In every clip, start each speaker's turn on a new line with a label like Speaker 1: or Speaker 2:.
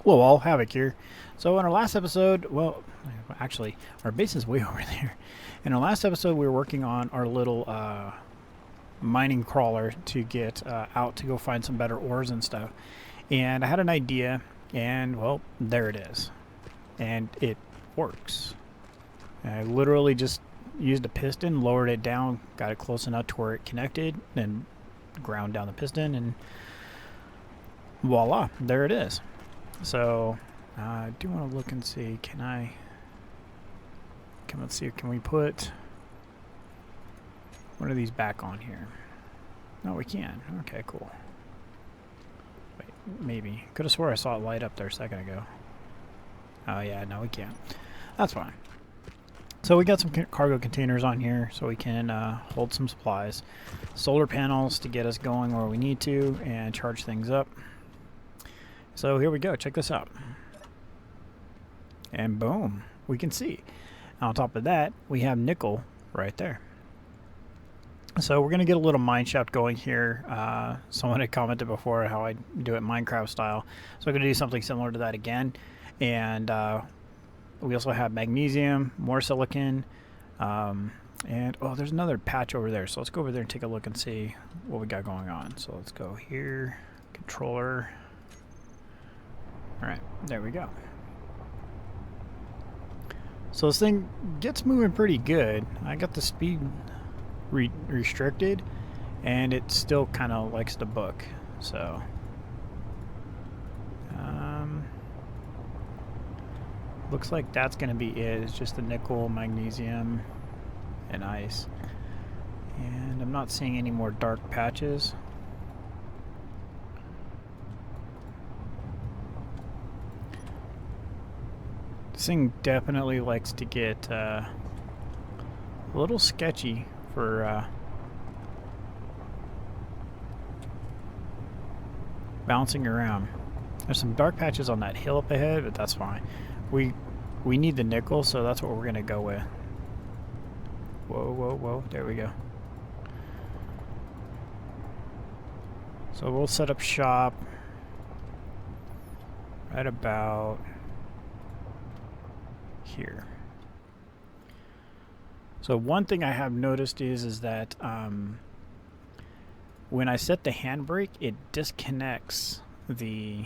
Speaker 1: Hello all, Havoc here. So in our last episode, well, actually, our base is way over there. In our last episode, we were working on our little mining crawler to get out to go find some better ores and stuff. And I had an idea, and well, there it is. And it works. I literally just used a piston, lowered it down, got it close enough to where it connected, then ground down the piston, and voila, there it is. So, I do want to look and see, let's see, can we put one of these back on here? No, we can. Okay, cool. Wait, maybe. Could have swore I saw it light up there a second ago. Oh yeah, no, we can't. That's fine. So we got some cargo containers on here so we can hold some supplies. Solar panels to get us going where we need to and charge things up. So here we go, check this out. And boom, we can see. On top of that, we have nickel right there. So we're going to get a little mine shaft going here. Someone had commented before how I do it Minecraft style. So I'm going to do something similar to that again. And we also have magnesium, more silicon, and oh, there's another patch over there. So let's go over there and take a look and see what we got going on. So let's go here, controller. Alright, there we go. So this thing gets moving pretty good. I got the speed restricted, and it still kind of likes to book. So, looks like that's going to be it. It's just the nickel, magnesium, and ice. And I'm not seeing any more dark patches. This thing definitely likes to get a little sketchy for bouncing around. There's some dark patches on that hill up ahead, but that's fine. We need the nickel, so that's what we're gonna go with. Whoa, whoa, whoa! There we go. So we'll set up shop right about here. So one thing I have noticed is that when I set the handbrake, it disconnects the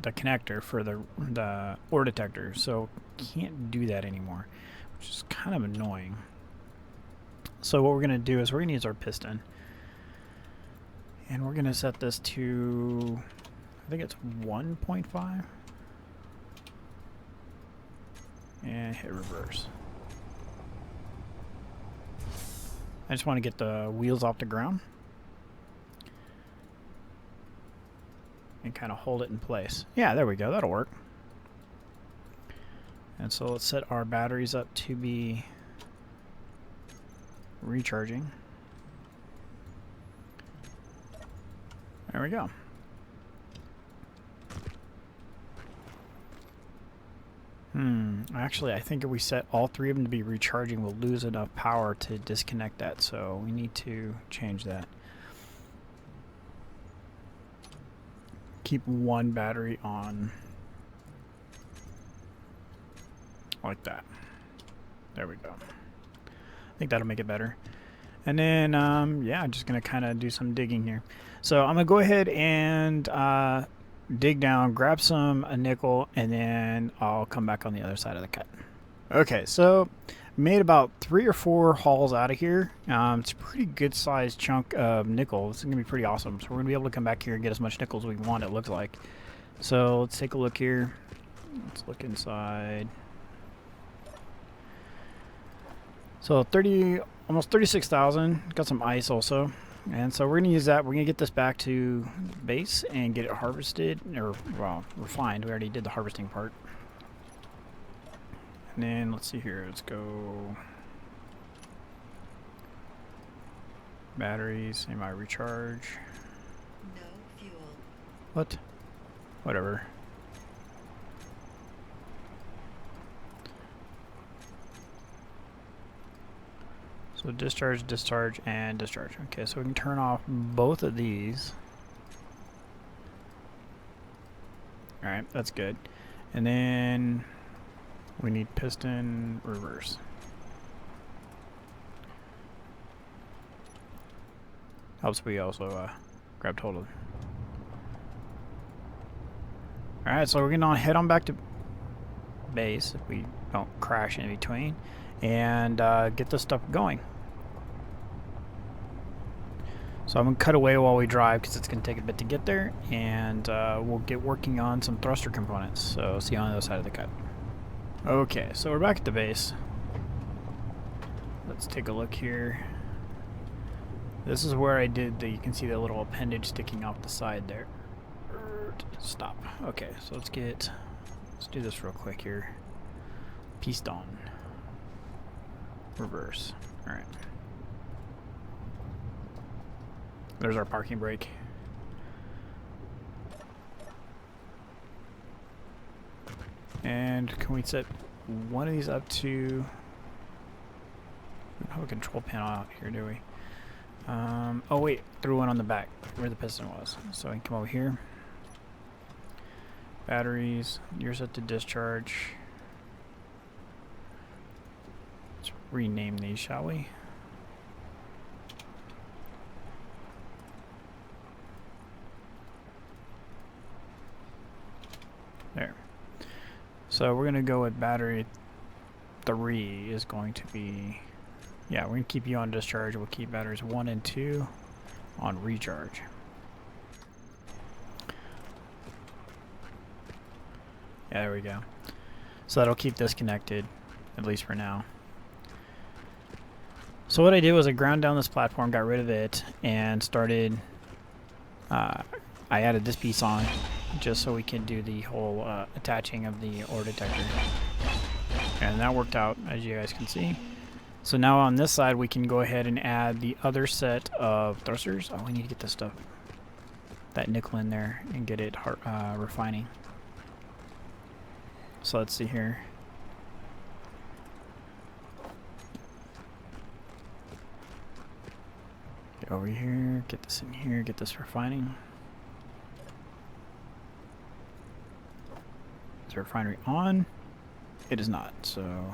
Speaker 1: connector for the ore detector, so can't do that anymore, which is kind of annoying. So what we're gonna do is we're gonna use our piston, and we're gonna set this to, I think it's 1.5, and hit reverse. I just want to get the wheels off the ground and kind of hold it in place. Yeah, there we go. That'll work. And so let's set our batteries up to be recharging. There we go. Actually, I think if we set all three of them to be recharging, we'll lose enough power to disconnect that, so we need to change that. Keep one battery on. Like that. There we go. I think that'll make it better. And then, yeah, I'm just going to kind of do some digging here. So I'm going to go ahead and dig down, grab some nickel, and then I'll come back on the other side of the cut. Okay, so made about 3 or 4 hauls out of here. It's a pretty good sized chunk of nickel. This is gonna be pretty awesome. So we're gonna be able to come back here and get as much nickel as we want, it looks like. So let's take a look here. Let's look inside. So almost 36,000. Got some ice also. And so we're going to use that. We're going to get this back to base and get it harvested, or, well, refined. We already did the harvesting part. And then, let's see here. Let's go. Batteries, semi recharge.
Speaker 2: No fuel.
Speaker 1: What? Whatever. So discharge, discharge, and discharge. Okay, so we can turn off both of these. Alright, that's good. And then we need piston reverse. Helps we also grabbed hold of. Alright, so we're gonna head on back to base if we don't crash in between and get this stuff going. So I'm going to cut away while we drive because it's going to take a bit to get there, and we'll get working on some thruster components. So see you on the other side of the cut. Okay, so we're back at the base. Let's take a look here. This is where I did the, you can see the little appendage sticking off the side there. Stop. Okay, so let's do this real quick here. Piston. Reverse. Alright. There's our parking brake. And can we set one of these up to... We don't have a control panel out here, do we? Oh wait, threw one on the back where the piston was. So I can come over here. Batteries, you're set to discharge. Let's rename these, shall we? There. So we're going to go with battery 3 is going to be... Yeah, we're going to keep you on discharge. We'll keep batteries 1 and 2 on recharge. Yeah, there we go. So that'll keep this connected, at least for now. So what I did was I ground down this platform, got rid of it, and started... I added this piece on just so we can do the whole attaching of the ore detector. And that worked out, as you guys can see. So now on this side we can go ahead and add the other set of thrusters. Oh, we need to get this stuff, that nickel in there, and get it refining. So let's see here. Get over here, get this in here, get this refining. Is the refinery on? It is not, so...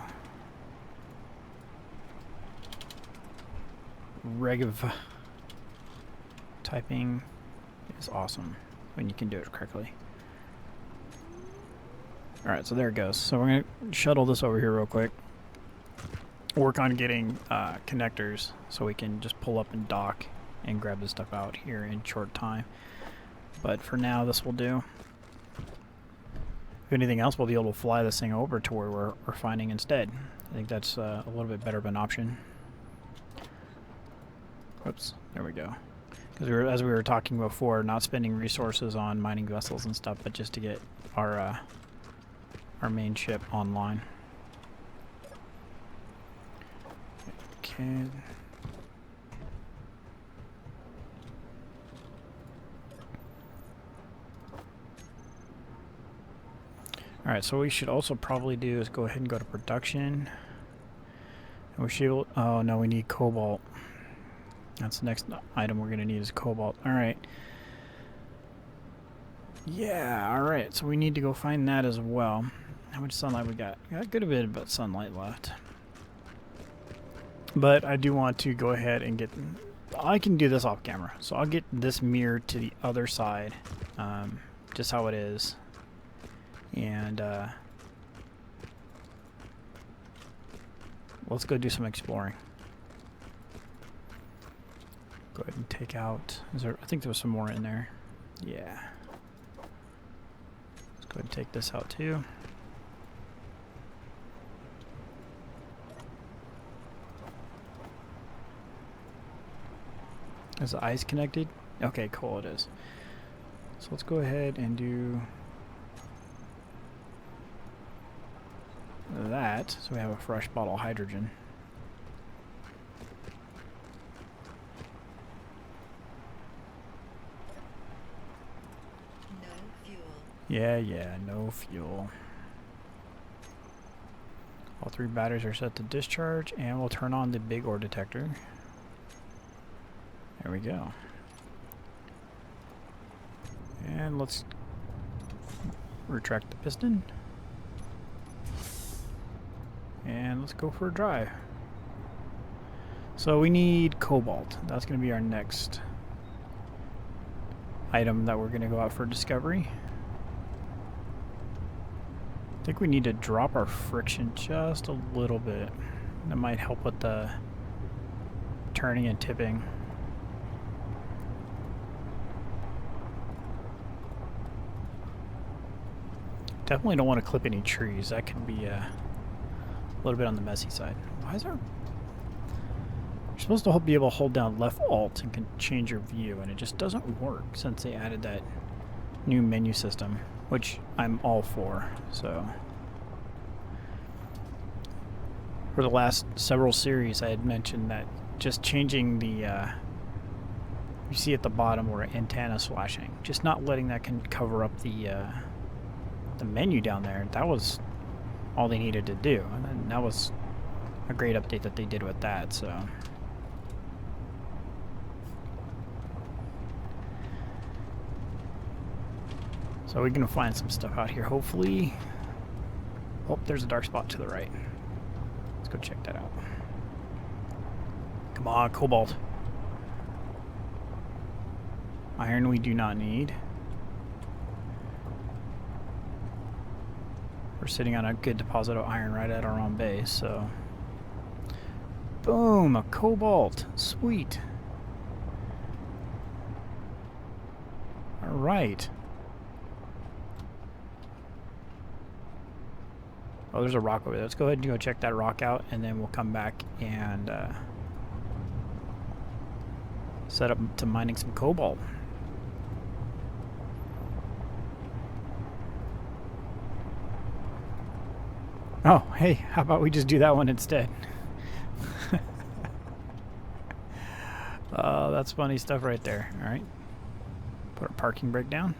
Speaker 1: Rev typing is awesome when you can do it correctly. Alright, so there it goes. So we're going to shuttle this over here real quick. Work on getting connectors so we can just pull up and dock and grab this stuff out here in short time. But for now, this will do. If anything else, we'll be able to fly this thing over to where we're refining instead. I think that's a little bit better of an option. Oops, there we go. Because as we were talking before, not spending resources on mining vessels and stuff, but just to get our main ship online. Okay. Alright, so what we should also probably do is go ahead and go to production. And we should, oh no, we need cobalt. That's the next item we're going to need is cobalt. Alright. Yeah, alright, so we need to go find that as well. How much sunlight we got? We got a good bit of sunlight left. But I do want to go ahead and get... I can do this off camera. So I'll get this mirror to the other side. Just how it is. And let's go do some exploring. Go ahead and take out... Is there, I think there was some more in there. Yeah. Let's go ahead and take this out too. Is the ice connected? Okay, cool, it is. So let's go ahead and do that, so we have a fresh bottle of hydrogen.
Speaker 2: No fuel.
Speaker 1: Yeah, no fuel. All 3 batteries are set to discharge, and we'll turn on the big ore detector. There we go. And let's Retract the piston. And let's go for a drive. So we need cobalt. That's going to be our next item that we're going to go out for discovery. I think we need to drop our friction just a little bit. That might help with the turning and tipping. Definitely don't want to clip any trees. That can be a little bit on the messy side. Why is our... You're supposed to be able to hold down left alt and can change your view, and it just doesn't work since they added that new menu system, which I'm all for. So for the last several series, I had mentioned that just changing the you see at the bottom where antenna's flashing, just not letting that can cover up the menu down there. That was all they needed to do, and that was a great update that they did with that. So we're gonna find some stuff out here, hopefully. Oh, there's a dark spot to the right. Let's go check that out. Come on, cobalt. Iron we do not need. We're sitting on a good deposit of iron right at our own base, so... Boom! A cobalt! Sweet! Alright. Oh, there's a rock over there. Let's go ahead and go check that rock out, and then we'll come back and set up to mining some cobalt. Oh, hey, how about we just do that one instead? That's funny stuff right there. All right. Put our parking brake down.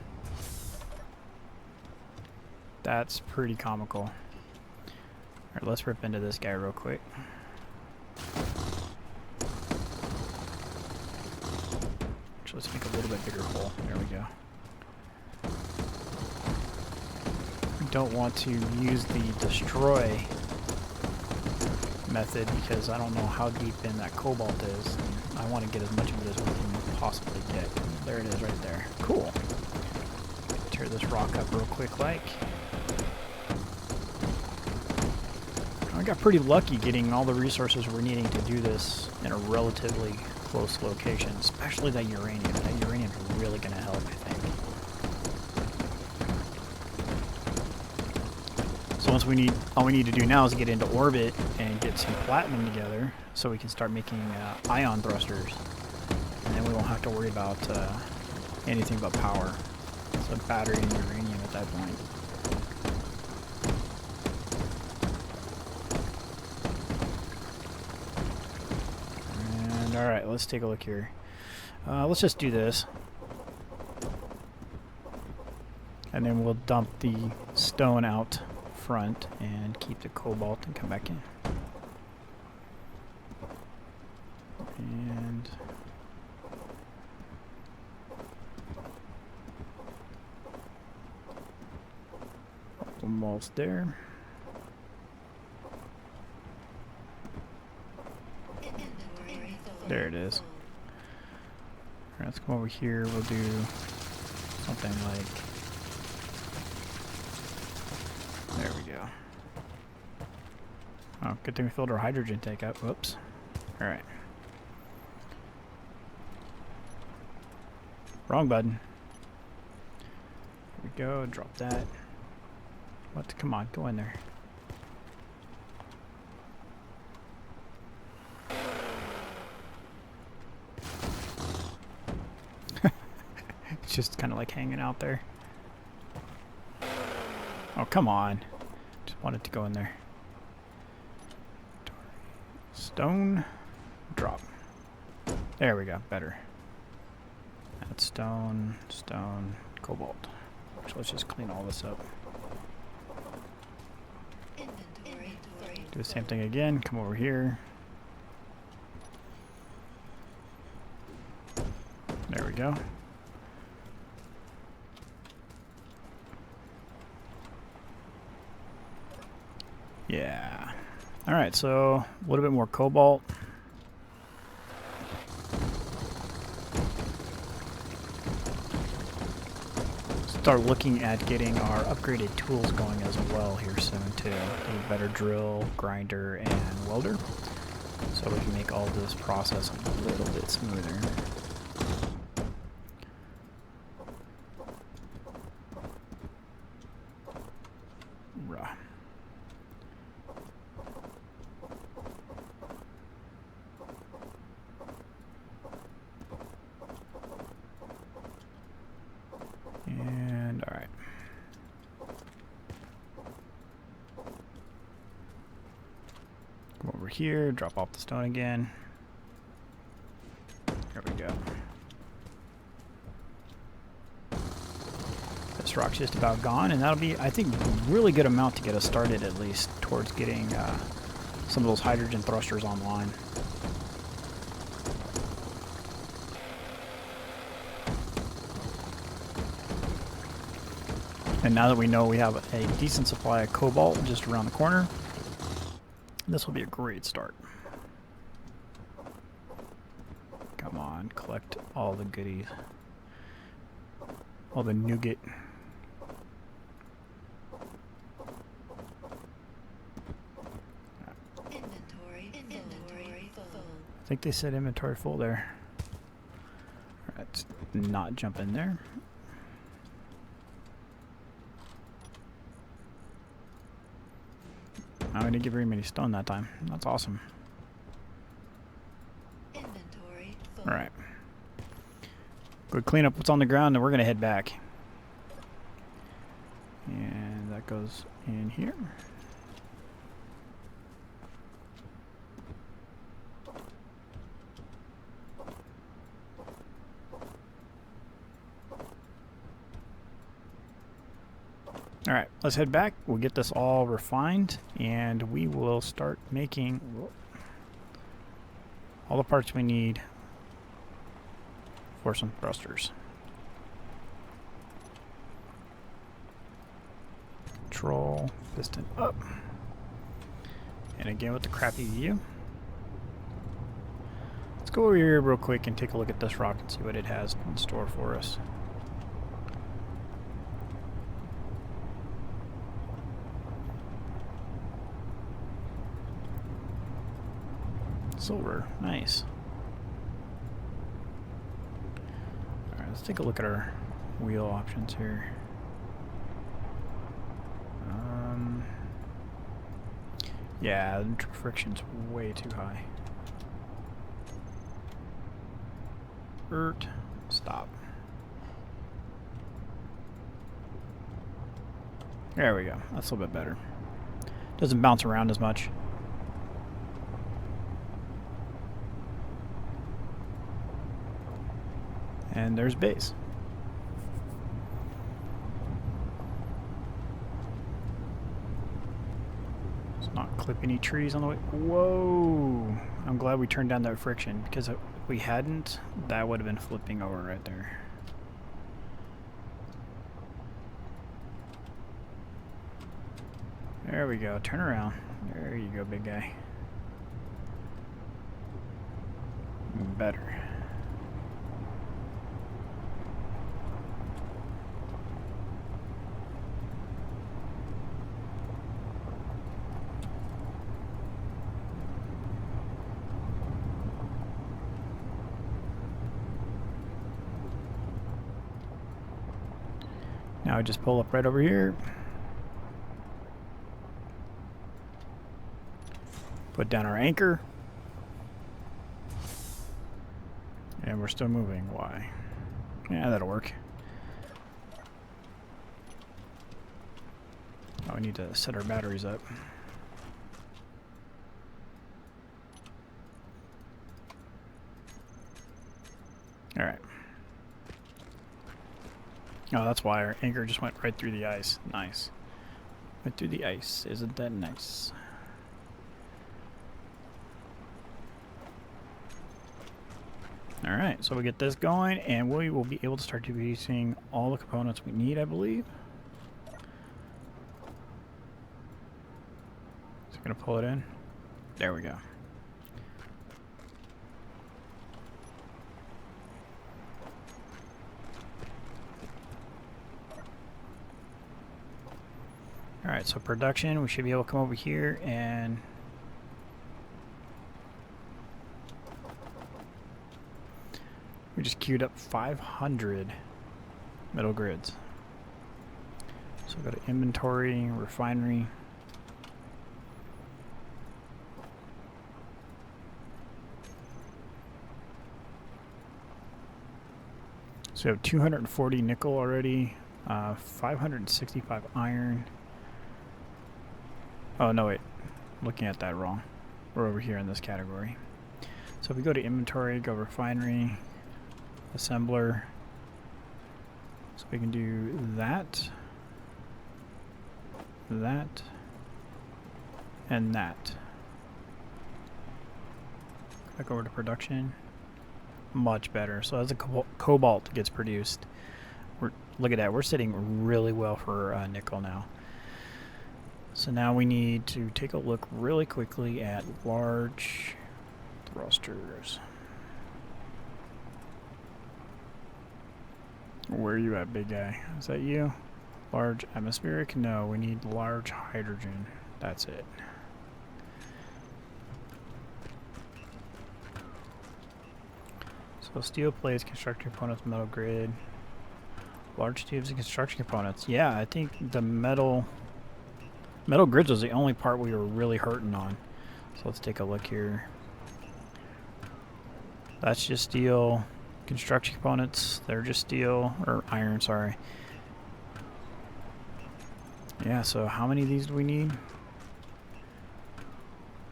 Speaker 1: That's pretty comical. Alright, let's rip into this guy real quick. Actually, let's make a little bit bigger hole. There we go. We don't want to use the destroy method because I don't know how deep in that cobalt is. And I want to get as much of it as we can possibly get. There it is right there. Cool. Tear this rock up real quick like. I got pretty lucky getting all the resources we're needing to do this in a relatively close location, especially that uranium. That uranium's really going to help, I think. So once we need, all we need to do now is get into orbit and get some platinum together so we can start making ion thrusters. And then we won't have to worry about anything but power. So battery and uranium at that point. Alright, let's take a look here. Let's just do this. And then we'll dump the stone out front and keep the cobalt and come back in. And almost there. There it is. Alright, let's come over here. We'll do something like... There we go. Oh, good thing we filled our hydrogen tank up. Whoops. Alright. Wrong button. There we go. Drop that. What? Come on, go in there. It's just kind of like hanging out there. Oh, come on. Just wanted to go in there. Stone. Drop. There we go. Better. Add stone, stone, cobalt. So let's just clean all this up. Do the same thing again. Come over here. There we go. Yeah. Alright, so a little bit more cobalt. Start looking at getting our upgraded tools going as well here soon too. A better drill, grinder, and welder. So we can make all this process a little bit smoother. Rah. And alright. Come over here, drop off the stone again. There we go. This rock's just about gone, and that'll be, I think, a really good amount to get us started at least towards getting some of those hydrogen thrusters online. And now that we know we have a decent supply of cobalt just around the corner, this will be a great start. Come on, collect all the goodies. All the nougat.
Speaker 2: Inventory full.
Speaker 1: I think they said inventory full there. Alright, let's not jump in there. I didn't get very many stone that time. That's awesome.
Speaker 2: Inventory full.
Speaker 1: Alright. Go clean up what's on the ground and we're going to head back. And that goes in here. Alright, let's head back. We'll get this all refined and we will start making all the parts we need for some thrusters. Control, piston up. And again with the crappy view. Let's go over here real quick and take a look at this rock and see what it has in store for us. Silver, nice. Alright, let's take a look at our wheel options here. Yeah, the friction's way too high. Stop. There we go. That's a little bit better. Doesn't bounce around as much. And there's base. Let's not clip any trees on the way. Whoa! I'm glad we turned down that friction, because if we hadn't, that would have been flipping over right there. There we go. Turn around. There you go, big guy. Better. Now I just pull up right over here. Put down our anchor. And we're still moving. Why? Yeah, that'll work. Oh, we need to set our batteries up. Alright. Oh, that's why our anchor just went right through the ice. Nice. Went through the ice. Isn't that nice? Alright, so we get this going, and we will be able to start producing all the components we need, I believe. Gonna pull it in. There we go. Alright, so production, we should be able to come over here and we just queued up 500 metal grids. So go to inventory, refinery. So we have 240 nickel already, 565 iron. Oh, no, wait. Looking at that wrong. We're over here in this category. So if we go to inventory, go refinery, assembler. So we can do that, that, and that. Back over to production. Much better. So as the cobalt gets produced, look at that. We're sitting really well for nickel now. So now we need to take a look really quickly at large thrusters. Where are you at, big guy? Is that you? Large atmospheric? No, we need large hydrogen. That's it. So steel plates, construction components, metal grid. Large tubes and construction components. Yeah, I think the metal grids was the only part we were really hurting on. So let's take a look here. That's just steel. Construction components, they're just steel, or iron, sorry. Yeah, so how many of these do we need?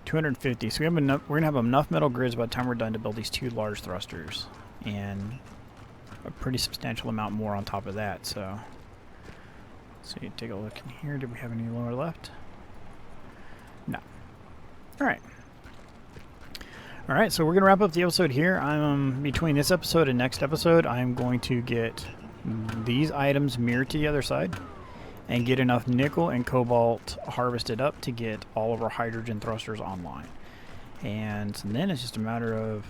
Speaker 1: 250. So we have enough, we're going to have enough metal grids by the time we're done to build these 2 large thrusters. And a pretty substantial amount more on top of that, so you take a look in here. Do we have any more left? No. Alright. Alright, so we're going to wrap up the episode here. Between this episode and next episode, I'm going to get these items mirrored to the other side and get enough nickel and cobalt harvested up to get all of our hydrogen thrusters online. And then it's just a matter of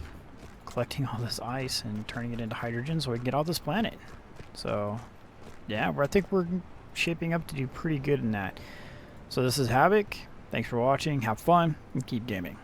Speaker 1: collecting all this ice and turning it into hydrogen so we can get off this planet. So, yeah, I think we're shaping up to do pretty good in that. So this is Havoc. Thanks for watching. Have fun and keep gaming.